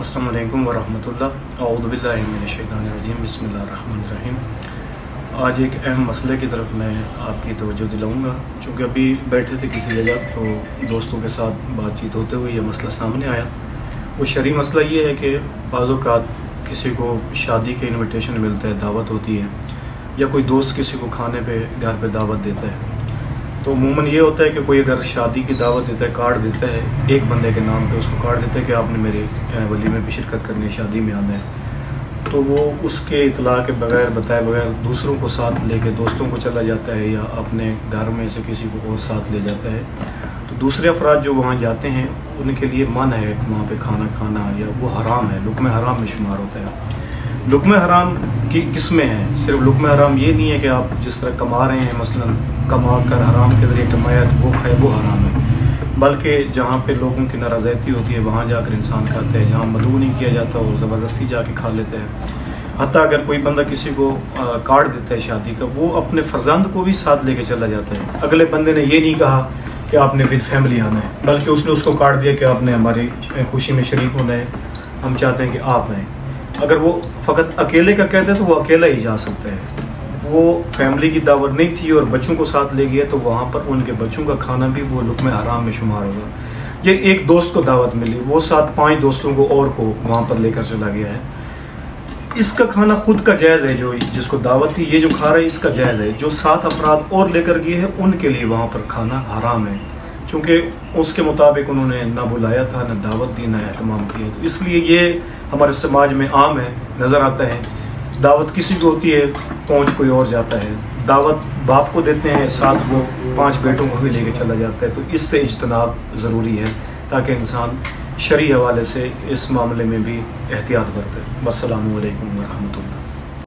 अस्सलामु अलैकुम वरहमतुल्लाह औज़ु बिल्लाहि मिनश शैतानिर रजीम बिस्मिल्लाहिर रहमानिर रहीम। आज एक अहम मसले की तरफ मैं आपकी तवज्जो दिलाऊंगा। चूँकि अभी बैठे थे किसी जगह तो दोस्तों के साथ बातचीत होते हुए ये मसला सामने आया। वो शरई मसला ये है कि बाज़ औक़ात किसी को शादी के इन्विटेशन मिलता है, दावत होती है, या कोई दोस्त किसी को खाने पे घर पे दावत देता है। तो अमूमन ये होता है कि कोई अगर शादी की दावत देता है, कार्ड देता है, एक बंदे के नाम पे उसको कार्ड देता है कि आपने मेरे वलीमे में शिरकत करनी है, शादी में आना है, तो वो उसके इतला के बगैर बताए बगैर दूसरों को साथ लेके दोस्तों को चला जाता है या अपने घर में से किसी को और साथ ले जाता है। तो दूसरे अफराद जो वहाँ जाते हैं उनके लिए मन है वहाँ पे खाना खाना, या वो हराम है, लुक़्मे हराम में शुमार होता है। लुक़्मे हराम की किस्में हैं। सिर्फ लुक़्मे हराम ये नहीं है कि आप जिस तरह कमा रहे हैं, मसलन कमा कर हराम के ज़रिए कमाया तो वो खाए, वो हराम है, बल्कि जहाँ पे लोगों की नाराज़गी होती है वहाँ जाकर इंसान खाता है, जहाँ मदऊ नहीं किया जाता वो ज़बरदस्ती जाके खा लेता है। हत्ता अगर कोई बंदा किसी को कार्ड देता है शादी का, वो अपने फ़र्जंद को भी साथ लेके चला जाता है। अगले बंदे ने ये नहीं कहा कि आपने विद फैमिली आना है, बल्कि उसने उसको कार्ड दिया कि आपने हमारी खुशी में शरीक होना है, हम चाहते हैं कि आप आएँ। अगर वो फ़कत अकेले का कहते हैं तो वो अकेला ही जा सकता है। वो फैमिली की दावत नहीं थी और बच्चों को साथ ले गया तो वहाँ पर उनके बच्चों का खाना भी वो लुक़्मे हराम में शुमार होगा। ये एक दोस्त को दावत मिली, वो 7-5 दोस्तों को और को वहाँ पर लेकर चला गया है। इसका खाना खुद का जायज़ है, जो जिसको दावत थी ये जो खा रहा है इसका जायज़ है। जो 7 अफराद और लेकर गए हैं उनके लिए वहाँ पर खाना हराम है, चूँकि उसके मुताबिक उन्होंने ना बुलाया था, ना दावत दी, ना एहतमाम किया। तो इसलिए ये हमारे समाज में आम है, नज़र आता है। दावत किसी को होती है, पहुँच कोई और जाता है। दावत बाप को देते हैं, साथ वो 5 बेटों को भी लेके चला जाता है। तो इससे इज्तनाब ज़रूरी है ताकि इंसान शरई हवाले से इस मामले में भी एहतियात बरते। अस्सलामु अलैकुम वरहमतुल्लाह।